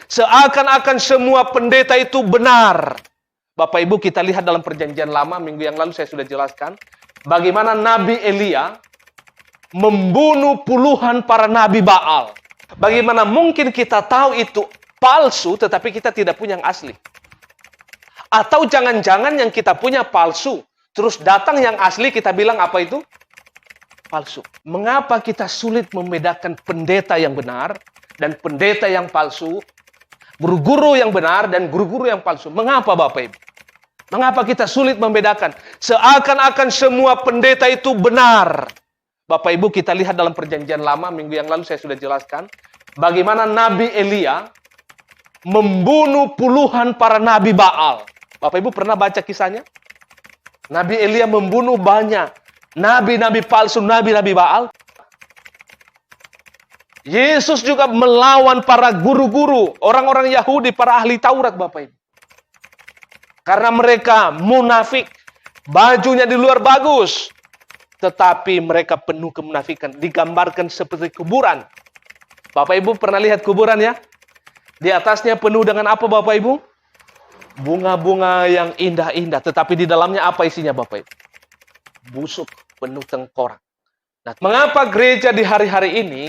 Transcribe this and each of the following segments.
Seakan-akan semua pendeta itu benar. Bapak Ibu, kita lihat dalam perjanjian lama, minggu yang lalu saya sudah jelaskan, bagaimana Nabi Elia membunuh puluhan para Nabi Baal. Bagaimana mungkin kita tahu itu palsu, tetapi kita tidak punya yang asli. Atau jangan-jangan yang kita punya palsu, terus datang yang asli, kita bilang apa itu? Palsu. Mengapa kita sulit membedakan pendeta yang benar dan pendeta yang palsu, guru-guru yang benar dan guru-guru yang palsu? Mengapa Bapak Ibu? Mengapa kita sulit membedakan? Seakan-akan semua pendeta itu benar. Bapak Ibu, kita lihat dalam perjanjian lama, minggu yang lalu saya sudah jelaskan, bagaimana Nabi Elia membunuh puluhan para Nabi Baal. Bapak Ibu pernah baca kisahnya? Nabi Elia membunuh banyak nabi-nabi palsu, nabi-nabi Baal. Yesus juga melawan para guru-guru, orang-orang Yahudi, para ahli Taurat, Bapak Ibu. Karena mereka munafik, bajunya di luar bagus, tetapi mereka penuh kemunafikan, digambarkan seperti kuburan. Bapak Ibu pernah lihat kuburan ya? Di atasnya penuh dengan apa Bapak Ibu? Bunga-bunga yang indah-indah, tetapi di dalamnya apa isinya Bapak Ibu? Busuk, penuh tengkorak. Nah, mengapa gereja di hari-hari ini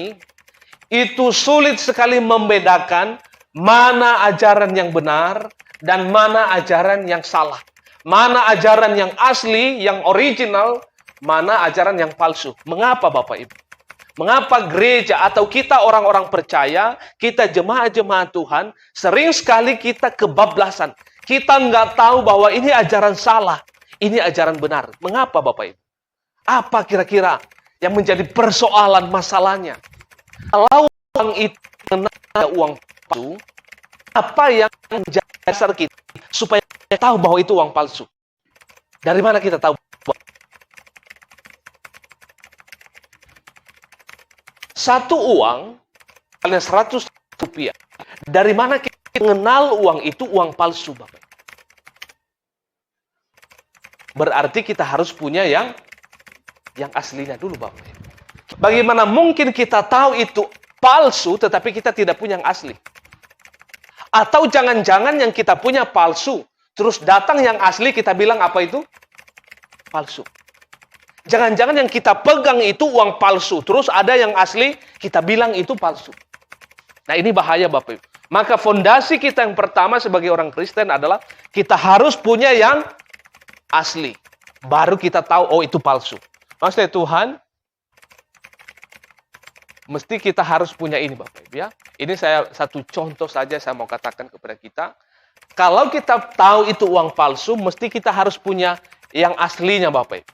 itu sulit sekali membedakan mana ajaran yang benar dan mana ajaran yang salah. Mana ajaran yang asli, yang original, mana ajaran yang palsu. Mengapa Bapak Ibu? Mengapa gereja atau kita orang-orang percaya, kita jemaat-jemaat Tuhan, sering sekali kita kebablasan. Kita nggak tahu bahwa ini ajaran salah, ini ajaran benar. Mengapa Bapak Ibu? Apa kira-kira yang menjadi persoalan masalahnya? Kalau uang itu mengenai uang palsu, apa yang menjadi dasar kita supaya kita tahu bahwa itu uang palsu? Dari mana kita tahu? Satu uang, kalian 100 rupiah. Dari mana kita mengenal uang itu uang palsu, Bapak? Berarti kita harus punya yang aslinya dulu, Bapak. Bagaimana mungkin kita tahu itu palsu, tetapi kita tidak punya yang asli? Atau jangan-jangan yang kita punya palsu, terus datang yang asli, kita bilang apa itu? Palsu. Jangan-jangan yang kita pegang itu uang palsu, terus ada yang asli, kita bilang itu palsu. Nah, ini bahaya Bapak Ibu. Maka fondasi kita yang pertama sebagai orang Kristen adalah kita harus punya yang asli. Baru kita tahu, oh itu palsu. Maksudnya Tuhan, mesti kita harus punya ini Bapak Ibu ya. Ini saya satu contoh saja saya mau katakan kepada kita. Kalau kita tahu itu uang palsu, mesti kita harus punya yang aslinya Bapak Ibu.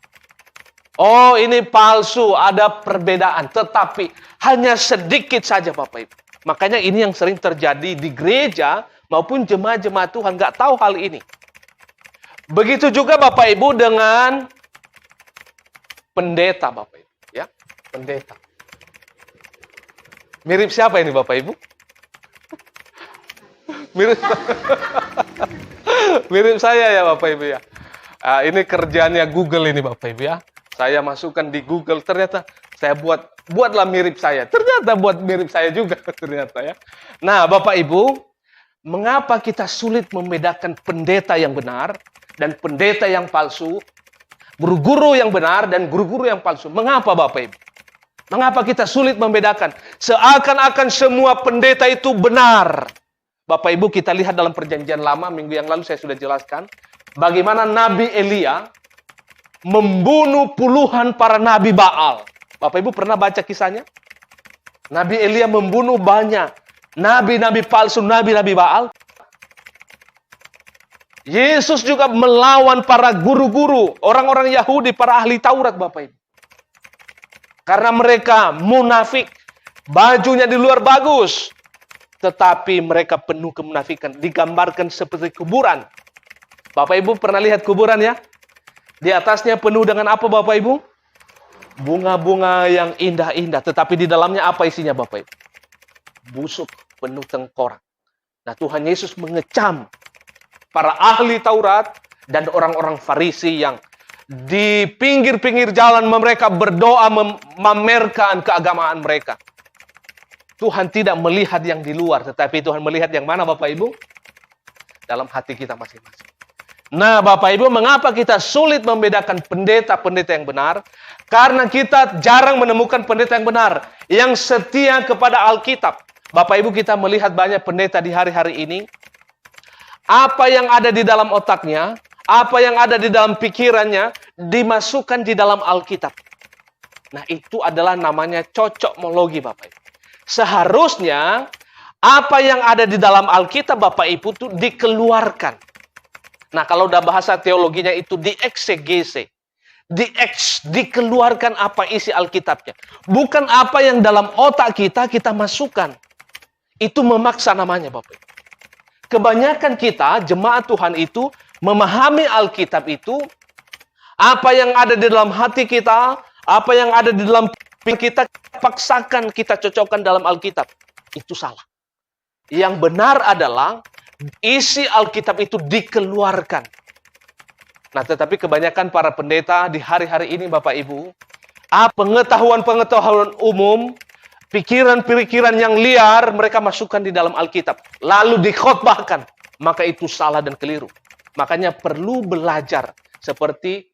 Oh ini palsu, ada perbedaan. Tetapi hanya sedikit saja Bapak Ibu. Makanya ini yang sering terjadi di gereja maupun jemaat-jemaat Tuhan nggak tahu hal ini. Begitu juga Bapak Ibu dengan pendeta Bapak Ibu. Ya, pendeta. Mirip siapa ini Bapak Ibu? Mirip saya ya Bapak Ibu ya. Ini kerjaannya Google ini Bapak Ibu ya. Saya masukkan di Google, ternyata saya buatlah mirip saya. Ternyata buat mirip saya juga ternyata ya. Nah, Bapak Ibu, mengapa kita sulit membedakan pendeta yang benar dan pendeta yang palsu, guru-guru yang benar dan guru-guru yang palsu? Mengapa Bapak Ibu? Mengapa kita sulit membedakan? Seakan-akan semua pendeta itu benar. Bapak Ibu, kita lihat dalam perjanjian lama, minggu yang lalu saya sudah jelaskan, bagaimana Nabi Elia membunuh puluhan para Nabi Baal. Bapak Ibu pernah baca kisahnya? Nabi Elia membunuh banyak nabi-nabi palsu, nabi-nabi Baal. Yesus juga melawan para guru-guru, orang-orang Yahudi, para ahli Taurat Bapak Ibu. Karena mereka munafik, bajunya di luar bagus, tetapi mereka penuh kemunafikan, digambarkan seperti kuburan. Bapak Ibu pernah lihat kuburan ya? Di atasnya penuh dengan apa Bapak Ibu? Bunga-bunga yang indah-indah. Tetapi di dalamnya apa isinya Bapak Ibu? Busuk, penuh tengkorak. Nah Tuhan Yesus mengecam para ahli Taurat dan orang-orang Farisi yang di pinggir-pinggir jalan mereka berdoa memamerkan keagamaan mereka. Tuhan tidak melihat yang di luar, tetapi Tuhan melihat yang mana Bapak Ibu? Dalam hati kita masing-masing. Nah Bapak Ibu, mengapa kita sulit membedakan pendeta-pendeta yang benar? Karena kita jarang menemukan pendeta yang benar, yang setia kepada Alkitab. Bapak Ibu, kita melihat banyak pendeta di hari-hari ini, apa yang ada di dalam otaknya, apa yang ada di dalam pikirannya, dimasukkan di dalam Alkitab. Nah itu adalah namanya cocokmologi Bapak Ibu. Seharusnya apa yang ada di dalam Alkitab Bapak Ibu itu dikeluarkan. Nah kalau udah bahasa teologinya itu dieksegese. Dikeluarkan apa isi Alkitabnya. Bukan apa yang dalam otak kita masukkan. Itu memaksa namanya Bapak Ibu. Kebanyakan kita, jemaat Tuhan itu, memahami Alkitab itu, apa yang ada di dalam hati kita, apa yang ada di dalam kita paksakan, kita cocokkan dalam Alkitab. Itu salah. Yang benar adalah isi Alkitab itu dikeluarkan. Nah, tetapi kebanyakan para pendeta di hari-hari ini Bapak Ibu, pengetahuan-pengetahuan umum, pikiran-pikiran yang liar mereka masukkan di dalam Alkitab, lalu dikhotbahkan. Maka itu salah dan keliru. Makanya perlu belajar seperti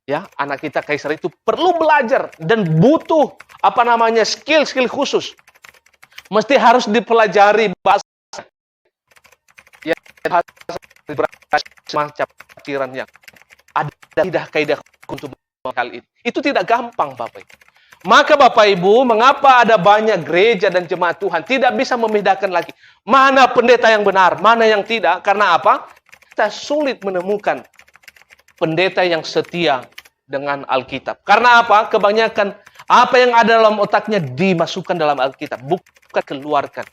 ya, anak kita Kaisar itu perlu belajar dan butuh skill khusus. Mesti harus dipelajari bahasa ya, macam pikiran yang ada kaidah untuk hal ini. Itu tidak gampang Bapak Ibu. Maka Bapak Ibu, mengapa ada banyak gereja dan jemaat Tuhan tidak bisa membedakan lagi mana pendeta yang benar, mana yang tidak? Karena apa? Kita sulit menemukan pendeta yang setia dengan Alkitab. Karena apa? Kebanyakan apa yang ada dalam otaknya dimasukkan dalam Alkitab, bukan keluarkan,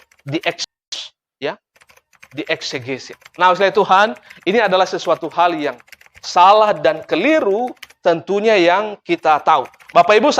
dieksegesi. Nah, oleh Tuhan, ini adalah sesuatu hal yang salah dan keliru tentunya yang kita tahu. Bapak Ibu,